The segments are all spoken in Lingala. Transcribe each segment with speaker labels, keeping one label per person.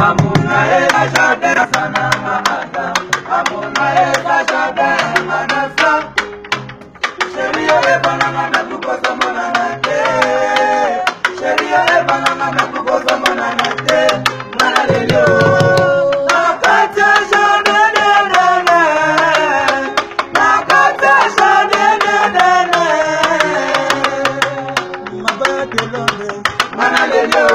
Speaker 1: Amuna eza jardin sana maada. Amuna eza jardin manasa. Sheria ebananga na kukosa monana te. Sheria ebananga na kukosa monana te. Mana lelio nakata jardin dene. Nakata jardin dene. Mabate londe. Mana lelio.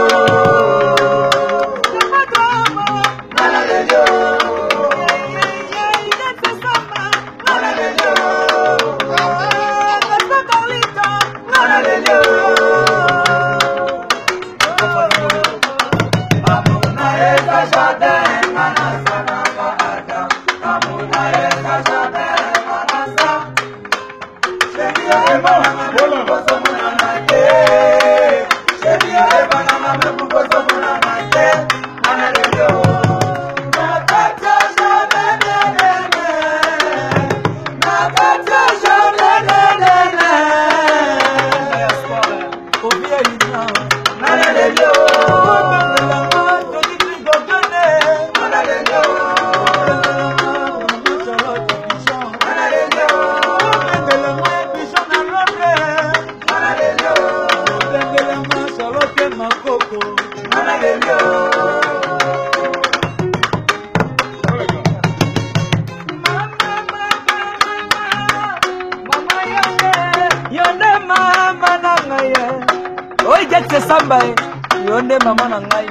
Speaker 1: Yonde mama na ngai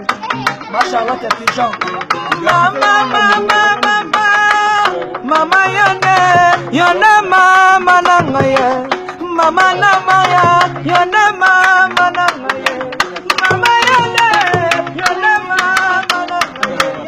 Speaker 1: mashallah ya pigeon mama yonde mama na ngai mama na maya yonde mama na ngai mama yonde mama na ngai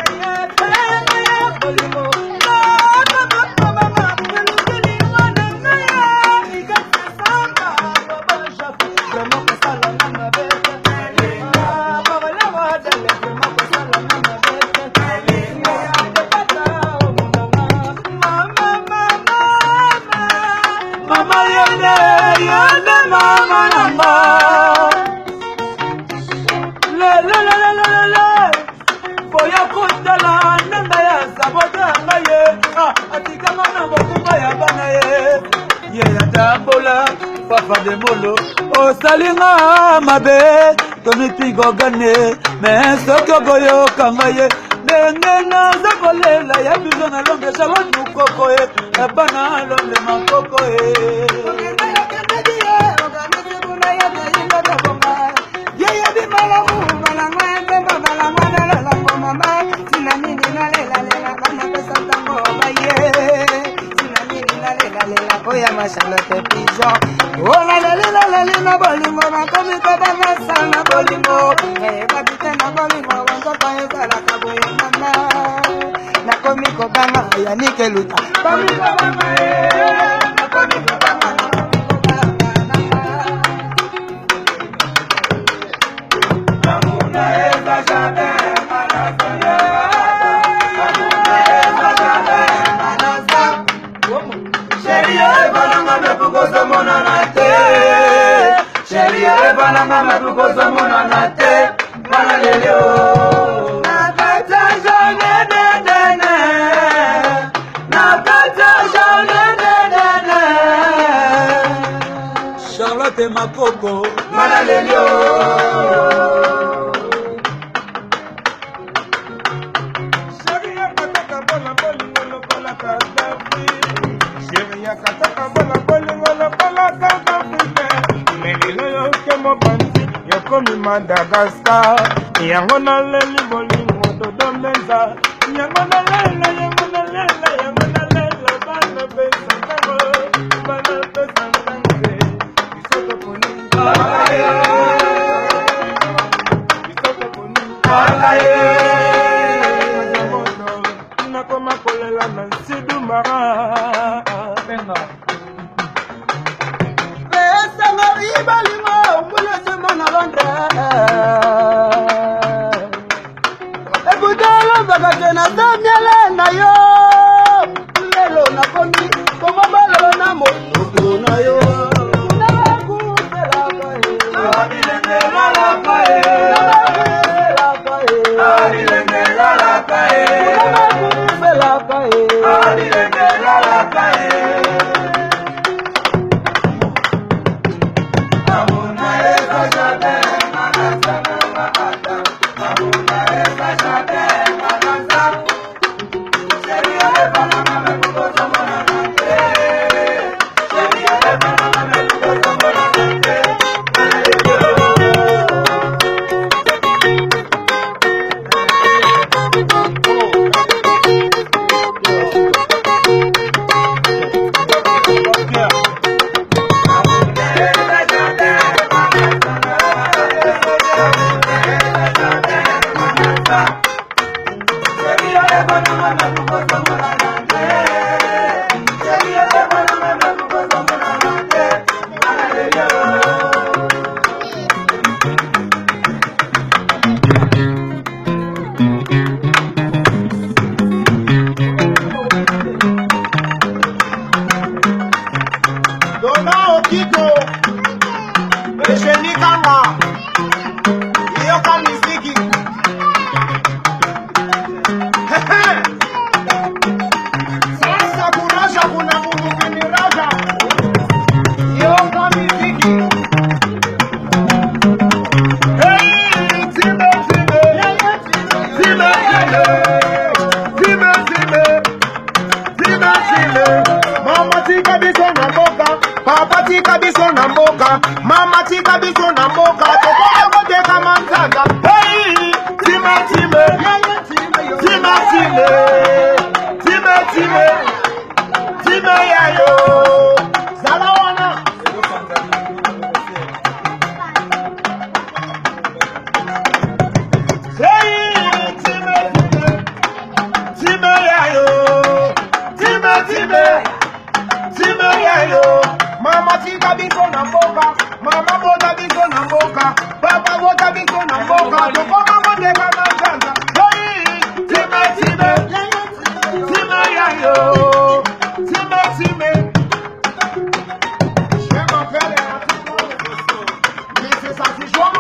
Speaker 1: Papa de molo, o salinga mabe, tomiti gogane, mais soko boyo kangaye, nengena zakolela ya bizo na longe shalon mukoko e, bana longe makoko e. Oya mashallah te pigeon. Oh la la la la la na bolingo na komi kaba masana bolingo. Babite na bolingo wanzo paye sala kaboye mama. Na komi kobanga ya nikeluta. Komi kobanga na komi kobanga na Amuna eza jardin manasa. Sheria ebananga me kukosa monana te. Sheria ebananga me kukosa monana te. Mana lelio nakata jane dene. Nakata jane dene. Charlotte Makoko. Mana lelio Sheria kataka bola bolingo lokola Kadafi. Sheria kataka bola bolingo lokola Kadafi. Melilo yoke mobanzi yokomi Madagascar. Yango na leli bolingo dodomeza. Yango na lela, yango na lela, yango na lela. Bana pesa ntango, bana pesa ntango. Bisoto poni balaye, bisoto poni balaye. Nakoma kolela na nsidu mara. Pesa ngari balingo, mbule sema na Londres. Ebudalo bakatena samyele na yo. Lelo na komi, koma balo na moto na yo. Nakutela kae, abilengela kae, nakutela kae, abilengela Papa tika biso na mboka, mama tika biso na mboka, tokona koteka manzaga. Hey, time, time, time, time, time, time, time ya yo. Salawana. Hey, time, time, time ya yo. Time, time, time ya yo. Mama tika biso na mboka, mama bota biso na mboka, papa bota biso na mboka, tokona koteka manzaga. Hey, time, time, time ya yo. Time, time. Je m'appelle Mrs. Satisfait.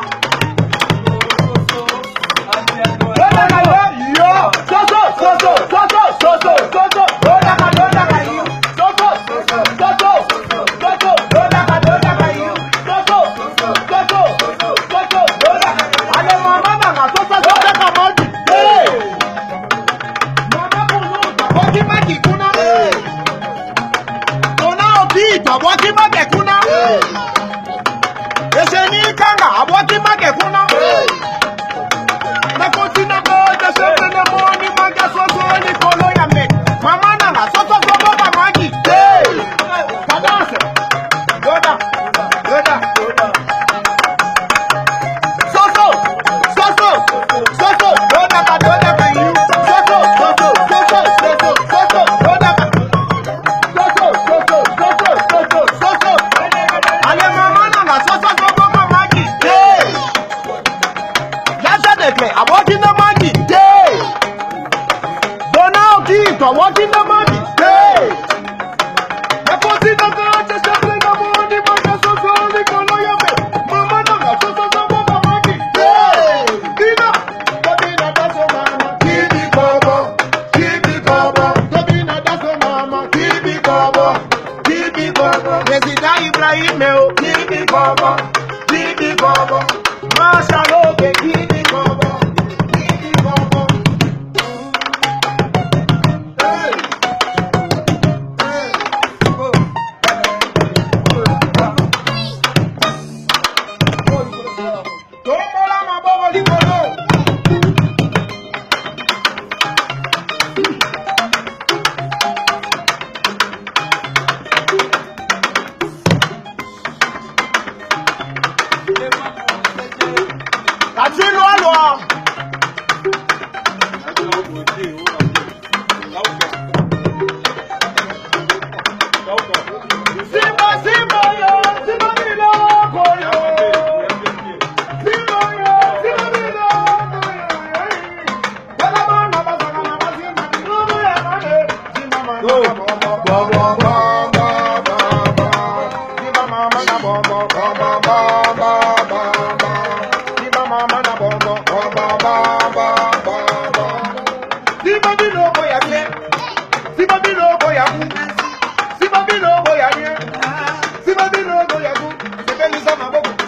Speaker 1: Yo,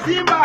Speaker 1: Simba